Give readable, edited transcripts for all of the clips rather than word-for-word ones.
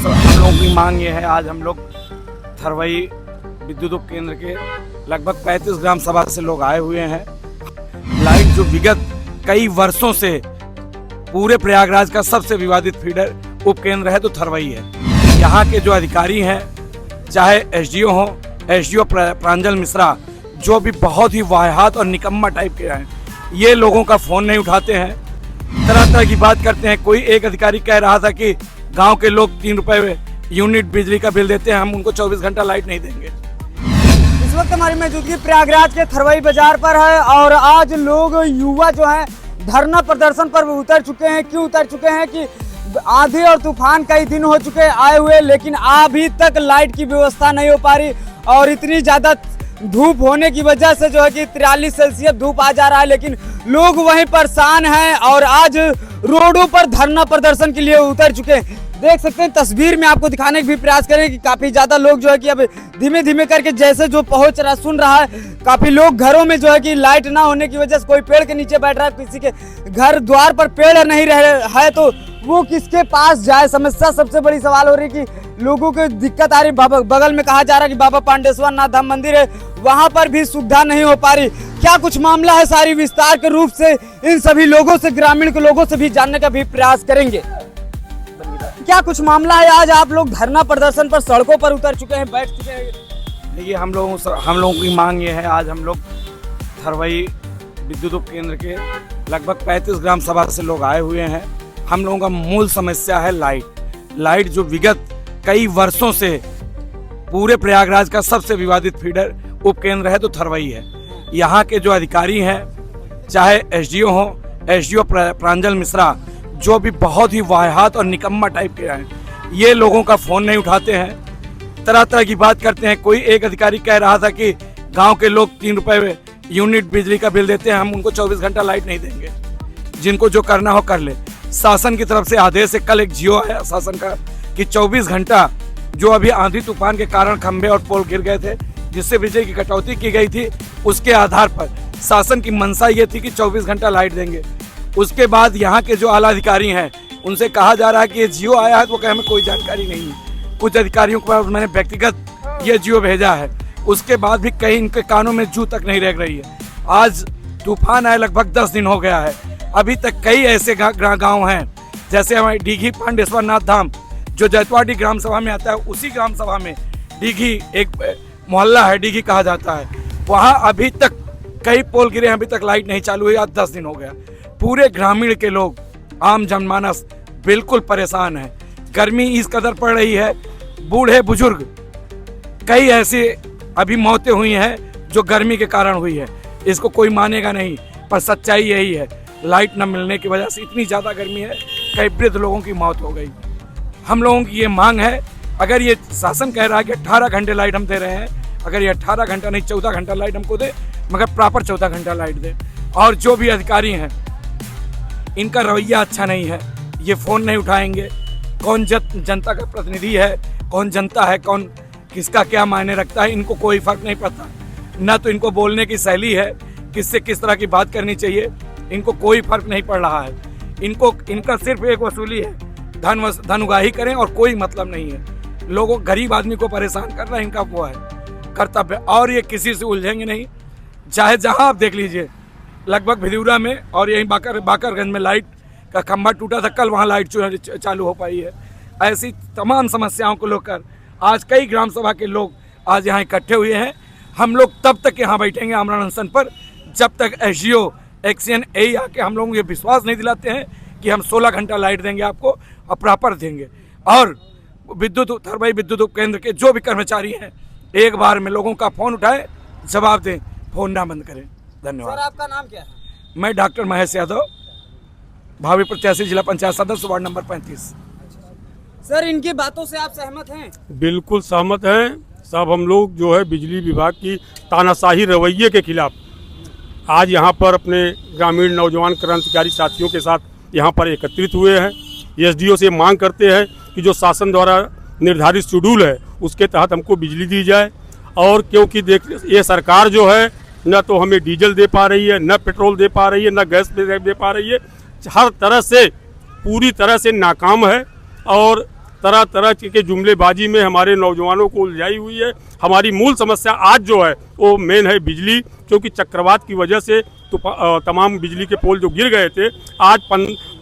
हम लोगों की मांग ये है, आज हम लोग थरवई विद्युत उप केंद्र के लगभग 35 ग्राम सभा से लोग आए हुए हैं। लाइट जो विगत कई वर्षों से पूरे प्रयागराज का सबसे विवादित फीडर उपकेंद्र है तो थरवई है। यहाँ के जो अधिकारी हैं, चाहे एसडीओ हो, एसडीओ प्रांजल मिश्रा, जो भी बहुत ही वाहियात और निकम्मा टाइप के हैं, ये लोगों का फोन नहीं उठाते हैं, तरह तरह की बात करते हैं। कोई एक अधिकारी कह रहा था कि गांव के लोग 3 रुपए यूनिट बिजली का बिल देते हैं, हम उनको 24 घंटा लाइट नहीं देंगे। इस वक्त हमारी मौजूदगी प्रयागराज के थरवई बाजार पर है और आज लोग युवा जो हैं धरना प्रदर्शन पर उतर चुके हैं। क्यों उतर चुके हैं कि आंधी और तूफान कई दिन हो चुके आए हुए, लेकिन अभी तक लाइट की व्यवस्था नहीं हो पा रही और इतनी ज़्यादा धूप होने की वजह से जो है कि 43 सेल्सियस धूप आ जा रहा है, लेकिन लोग वहीं परेशान हैं और आज रोडों पर धरना प्रदर्शन के लिए उतर चुके हैं। देख सकते हैं, तस्वीर में आपको दिखाने का भी प्रयास करें कि काफी ज्यादा लोग जो है कि अब धीमे धीमे करके जैसे जो पहुंच रहा सुन रहा है। काफी लोग घरों में जो है कि लाइट ना होने की वजह से कोई पेड़ के नीचे बैठ रहा है, किसी के घर द्वार पर पेड़ नहीं रह है तो वो किसके पास जाए। समस्या सबसे बड़ी सवाल हो रही है कि लोगों को दिक्कत आ रही। बगल में कहा जा रहा है कि बाबा पांडेश्वर नाथ धाम मंदिर है, वहां पर भी सुविधा नहीं हो पा रही। क्या कुछ मामला है, सारी विस्तार के रूप से इन सभी लोगों से, ग्रामीण के लोगों से भी जानने का भी प्रयास करेंगे। क्या कुछ मामला है, आज आप लोग धरना प्रदर्शन पर सड़कों पर उतर चुके हैं, बैठ चुके हैं? देखिए, हम लोगों की मांग ये है, आज हम लोग थरवई विद्युत उप केंद्र के लगभग 35 ग्राम सभा से लोग आए हुए हैं। हम लोगों का मूल समस्या है लाइट जो विगत कई वर्षों से पूरे प्रयागराज का सबसे विवादित फीडर उपकेंद्र है तो थरवई है। यहाँ के जो अधिकारी हैं, चाहे एसडीओ हो, एसडीओ प्रांजल मिश्रा, जो भी बहुत ही वाहियात और निकम्मा टाइप के हैं, ये लोगों का फोन नहीं उठाते हैं, तरह तरह की बात करते हैं। कोई एक अधिकारी कह रहा था कि गांव के लोग 3 रुपए यूनिट बिजली का बिल देते हैं, हम उनको 24 घंटा लाइट नहीं देंगे। जिनको जो करना हो कर ले। शासन की तरफ से आदेश है, कल एक जियो आया शासन का कि 24 घंटा, जो अभी आंधी तूफान के कारण खंभे और पोल गिर गए थे जिससे बिजली की कटौती की गई थी, उसके आधार पर शासन की मंशा ये थी कि 24 घंटा लाइट देंगे। उसके बाद यहाँ के जो आला अधिकारी हैं, उनसे कहा जा रहा है कि ये जियो आया है, तो कहे हमें कोई जानकारी नहीं है। कुछ अधिकारियों को मैंने व्यक्तिगत ये जियो भेजा है, उसके बाद भी कहीं इनके कानों में जू तक नहीं रह रही है। आज तूफान आए लगभग 10 दिन हो गया है, अभी तक कई ऐसे गांव हैं, जैसे हमारे डीघी पांडेश्वर नाथ धाम जो जैतवाड़ी ग्राम सभा में आता है, उसी ग्राम सभा में डीघी एक मोहल्ला है, डीघी कहा जाता है, वहाँ अभी तक कई पोल गिरे, अभी तक लाइट नहीं चालू हुई। आज 10 दिन हो गया। पूरे ग्रामीण के लोग, आम जनमानस बिल्कुल परेशान है। गर्मी इस कदर पड़ रही है, बूढ़े बुजुर्ग, कई ऐसी अभी मौतें हुई हैं जो गर्मी के कारण हुई है। इसको कोई मानेगा नहीं, पर सच्चाई यही है। लाइट न मिलने की वजह से इतनी ज़्यादा गर्मी है, कई वृद्ध लोगों की मौत हो गई। हम लोगों की ये मांग है, अगर ये शासन कह रहा है कि 18 घंटे लाइट हम दे रहे हैं, अगर ये 18 घंटा नहीं 14 घंटा लाइट हमको दे, मगर प्रॉपर 14 घंटा लाइट दे। और जो भी अधिकारी हैं, इनका रवैया अच्छा नहीं है, ये फ़ोन नहीं उठाएंगे। कौन जनता का प्रतिनिधि है, कौन जनता है, कौन किसका क्या मायने रखता है, इनको कोई फर्क नहीं पड़ता। ना तो इनको बोलने की शैली है, किससे किस तरह की बात करनी चाहिए, इनको कोई फर्क नहीं पड़ रहा है। इनका सिर्फ एक वसूली है, धन उगाही करें और कोई मतलब नहीं है। लोगों, गरीब आदमी को परेशान कर रहा है, इनका वो है कर्तव्य, और ये किसी से उलझेंगे नहीं। चाहे जहां आप देख लीजिए, लगभग भिदौरा में और यहीं बाकरगंज में लाइट का खंभा टूटा था, कल वहां लाइट चालू हो पाई है। ऐसी तमाम समस्याओं को लेकर आज कई ग्राम सभा के लोग आज यहाँ इकट्ठे हुए हैं। हम लोग तब तक यहाँ बैठेंगे आमरण अनशन पर, जब तक एसडीओ एक्शन ए आके हम लोगों को ये विश्वास नहीं दिलाते हैं कि हम 16 घंटा लाइट देंगे आपको और प्रॉपर देंगे। और थरवई विद्युत उप केंद्र के जो भी कर्मचारी हैं, एक बार में लोगों का फोन उठाए, जवाब दें, फोन ना बंद करें। धन्यवाद। सर, आपका नाम क्या है? मैं डॉक्टर महेश यादव, भावी प्रत्याशी, जिला पंचायत सदस्य, वार्ड नंबर 35। सर, इनकी बातों से आप सहमत हैं? बिल्कुल सहमत हैं। सब हम लोग जो है बिजली विभाग की तानाशाही रवैये के खिलाफ आज यहाँ पर अपने ग्रामीण नौजवान क्रांतिकारी साथियों के साथ यहाँ पर एकत्रित हुए हैं। एसडीओ से मांग करते हैं कि जो शासन द्वारा निर्धारित शेड्यूल है उसके तहत हमको बिजली दी जाए। और क्योंकि देख, ये सरकार जो है न तो हमें डीजल दे पा रही है, न पेट्रोल दे पा रही है, न गैस दे पा रही है, हर तरह से पूरी तरह से नाकाम है। और तरह तरह के जुमलेबाजी में हमारे नौजवानों को उलझाई हुई है। हमारी मूल समस्या आज जो है वो मेन है बिजली, क्योंकि चक्रवात की वजह से तो तमाम बिजली के पोल जो गिर गए थे, आज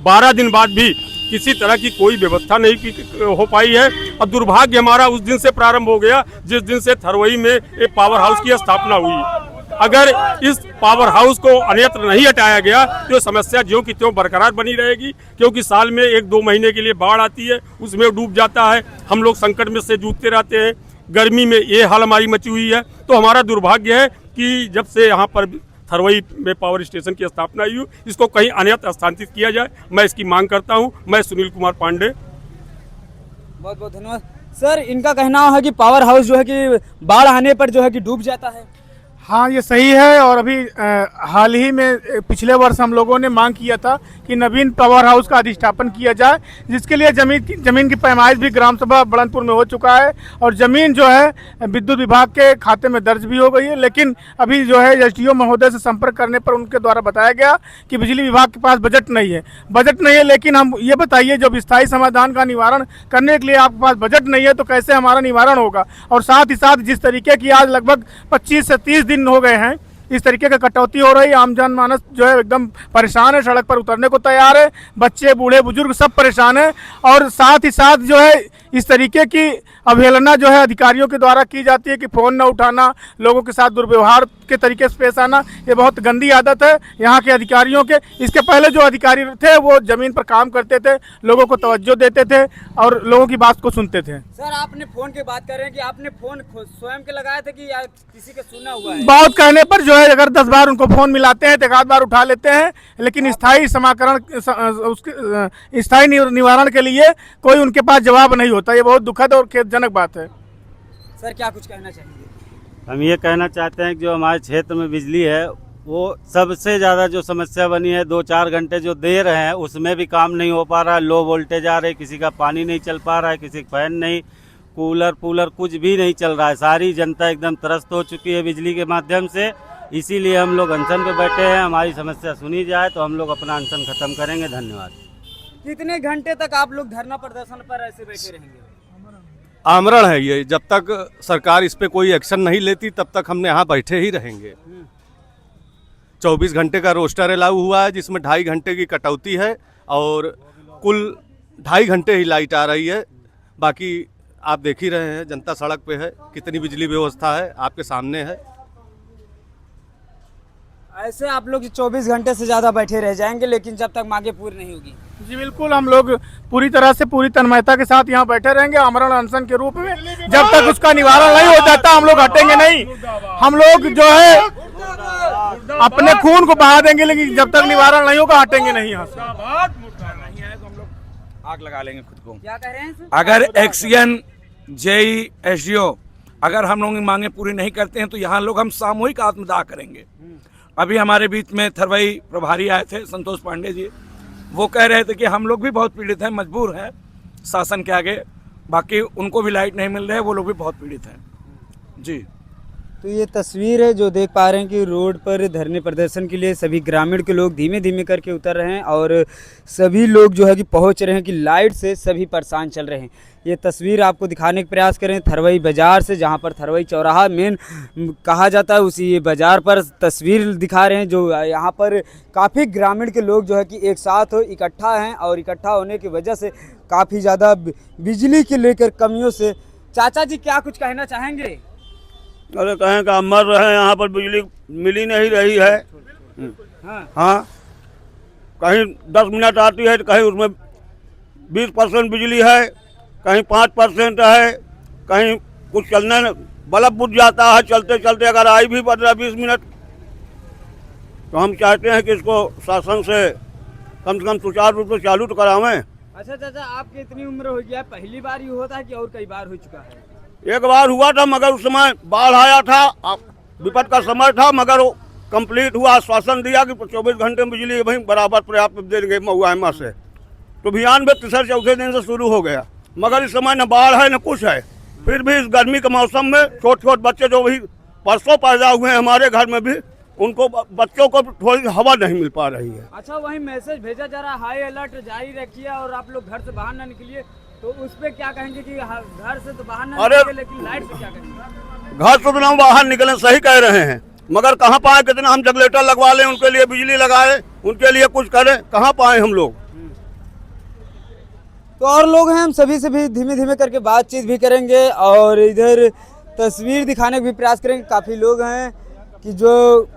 12 दिन बाद भी किसी तरह की कोई व्यवस्था नहीं हो पाई है। और दुर्भाग्य हमारा उस दिन से प्रारंभ हो गया जिस दिन से थरवई में एक पावर हाउस की स्थापना हुई। अगर इस पावर हाउस को अन्यत्र नहीं हटाया गया तो समस्या ज्यों की त्यों बरकरार बनी रहेगी, क्योंकि साल में 1-2 महीने के लिए बाढ़ आती है, उसमें डूब जाता है, हम लोग संकट में से जूझते रहते हैं। गर्मी में ये हाल हमारी मची हुई है। तो हमारा दुर्भाग्य है कि जब से यहाँ पर थरवई में पावर स्टेशन की स्थापना हुई, इसको कहीं अन्यत्र स्थानांतरित किया जाए, मैं इसकी मांग करता हूँ। मैं सुनील कुमार पांडे। बहुत बहुत धन्यवाद सर। इनका कहना है कि पावर हाउस जो है कि बाढ़ आने पर जो है कि डूब जाता है। हाँ, ये सही है। और अभी हाल ही में पिछले वर्ष हम लोगों ने मांग किया था कि नवीन पावर हाउस का अधिष्ठापन किया जाए, जिसके लिए जमीन की पैमाइश भी ग्राम सभा बड़नपुर में हो चुका है और ज़मीन जो है विद्युत विभाग के खाते में दर्ज भी हो गई है। लेकिन अभी जो है एसडीओ महोदय से संपर्क करने पर उनके द्वारा बताया गया कि बिजली विभाग के पास बजट नहीं है। लेकिन हम ये बताइए, जब स्थायी समाधान का निवारण करने के लिए आपके पास बजट नहीं है तो कैसे हमारा निवारण होगा। और साथ ही साथ जिस तरीके की आज लगभग 25 से 30 दिन हो गए हैं, इस तरीके का कटौती हो रही है, आम जनमानस जो है एकदम परेशान है, सड़क पर उतरने को तैयार है, बच्चे बूढ़े बुजुर्ग सब परेशान हैं। और साथ ही साथ जो है इस तरीके की अवहेलना जो है अधिकारियों के द्वारा की जाती है कि फ़ोन न उठाना, लोगों के साथ दुर्व्यवहार के तरीके से पेश आना, ये बहुत गंदी आदत है यहाँ के अधिकारियों के। इसके पहले जो अधिकारी थे वो ज़मीन पर काम करते थे, लोगों को तवज्जो देते थे और लोगों की बात को सुनते थे। सर, आपने फ़ोन की बात कर रहे हैं कि आपने फ़ोन स्वयं के लगाए थे कि या किसी के सुना हुआ है? बहुत कहने पर जो है अगर 10 बार उनको फ़ोन मिलाते हैं तो 1 आध बार उठा लेते हैं, लेकिन स्थायी निवारण के लिए कोई उनके पास जवाब नहीं होता। ये बहुत दुखद और खेदजनक बात है। सर, क्या कुछ कहना चाहेंगे? हम ये कहना चाहते हैं कि जो हमारे क्षेत्र में बिजली है वो सबसे ज़्यादा जो समस्या बनी है, 2-4 घंटे जो दे रहे हैं उसमें भी काम नहीं हो पा रहा है। लो वोल्टेज आ रही, किसी का पानी नहीं चल पा रहा है, किसी का फैन नहीं, कूलर कुछ भी नहीं चल रहा है। सारी जनता एकदम त्रस्त हो चुकी है बिजली के माध्यम से। इसीलिए हम लोग अनशन पे बैठे हैं। हमारी समस्या सुनी जाए तो हम लोग अपना अनशन ख़त्म करेंगे। धन्यवाद। कितने घंटे तक आप लोग धरना प्रदर्शन पर ऐसे बैठे रहेंगे? आमरण है ये, जब तक सरकार इस पे कोई एक्शन नहीं लेती तब तक हम यहाँ बैठे ही रहेंगे। 24 घंटे का रोस्टर लागू हुआ है, जिसमें 2.5 घंटे की कटौती है और कुल 2.5 घंटे ही लाइट आ रही है। बाकी आप देख ही रहे हैं, जनता सड़क पे है, कितनी बिजली व्यवस्था है आपके सामने है। ऐसे आप लोग 24 घंटे से ज़्यादा बैठे रह जाएंगे, लेकिन जब तक मांगे पूरी नहीं होगी? जी बिल्कुल, हम लोग पूरी तरह से पूरी तन्मयता के साथ यहाँ बैठे रहेंगे आमरण अनशन के रूप में। जब तक उसका निवारण नहीं हो जाता हम लोग हटेंगे नहीं। हम लोग जो है अपने खून को बहा देंगे, लेकिन जब तक निवारण नहीं होगा हटेंगे नहीं यहाँ से। नहीं है तो हम लोग आग लगा लेंगे खुद को। क्या कह रहे हैं सर? अगर एक्सीएन जेई एसडीओ अगर हम लोग की मांगे पूरी नहीं करते हैं तो यहाँ लोग हम सामूहिक आत्मदाह करेंगे। अभी हमारे बीच में थरवई प्रभारी आए थे संतोष पांडे जी, वो कह रहे थे कि हम लोग भी बहुत पीड़ित हैं, मजबूर हैं शासन के आगे। बाकी उनको भी लाइट नहीं मिल रहा है, वो लोग भी बहुत पीड़ित हैं जी। तो ये तस्वीर है जो देख पा रहे हैं कि रोड पर धरने प्रदर्शन के लिए सभी ग्रामीण के लोग धीमे धीमे करके उतर रहे हैं और सभी लोग जो है कि पहुंच रहे हैं कि लाइट से सभी परेशान चल रहे हैं। ये तस्वीर आपको दिखाने का प्रयास करें थरवई बाज़ार से, जहां पर थरवई चौराहा मेन कहा जाता है, उसी बाज़ार पर तस्वीर दिखा रहे हैं जो यहाँ पर काफ़ी ग्रामीण के लोग जो है कि एक साथ इकट्ठा हैं और इकट्ठा होने की वजह से काफ़ी ज़्यादा बिजली के लेकर कमियों से। चाचा जी, क्या कुछ कहना चाहेंगे? अरे कहें कि मर रहे हैं, यहाँ पर बिजली मिल ही नहीं रही है। हाँ, कहीं 10 मिनट आती है तो कहीं उसमें 20% बिजली है, कहीं 5% है, कहीं कुछ चलने बल्ब बुझ जाता है चलते चलते, अगर आई भी 15-20 मिनट। तो हम चाहते हैं कि इसको शासन से कम सुचारू रूप से चालू तो करावें। अच्छा चाचा, आपकी इतनी उम्र हो गया, पहली बार ये होता है कि और कई बार हो चुका है? एक बार हुआ था, मगर उस समय बाढ़ आया था, विपद का समय था, मगर वो कंप्लीट हुआ। आश्वासन दिया कि 24 घंटे में बिजली वहीं बराबर पर्याप्त देंगे महुआ से। तो अभियान में तीसरे चौथे दिन से शुरू हो गया, मगर इस समय न बाढ़ है न कुछ है। फिर भी इस गर्मी के मौसम में छोटे बच्चे जो भी परसों पैदा हुए हैं हमारे घर में भी, उनको बच्चों को थोड़ी हवा नहीं मिल पा रही है। अच्छा, वही मैसेज भेजा जा रहा है हाई अलर्ट जारी रखिए और आप लोग घर से बाहर ना निकलिए, तो उस पे क्या कहेंगे कि घर से तो बाहर ना अरे- निकले, लेकिन लाइट से क्या कहेंगे? घर से तो हम बाहर निकले, सही कह रहे हैं, मगर कहाँ पाए, कितना हम जनरेटर लगवा लें, उनके लिए बिजली लगाए, उनके लिए कुछ करें, कहाँ पाए हम लोग। तो और लोग हैं, हम सभी से भी धीमे धीमे करके बातचीत भी करेंगे और इधर तस्वीर दिखाने का भी प्रयास करेंगे। काफ़ी लोग हैं कि जो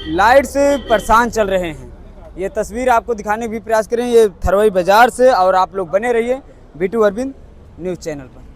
लाइट से परेशान चल रहे हैं। ये तस्वीर आपको दिखाने का भी प्रयास करें, ये थरवई बाजार से, और आप लोग बने रहिए B2 अरविंद न्यूज़ चैनल पर।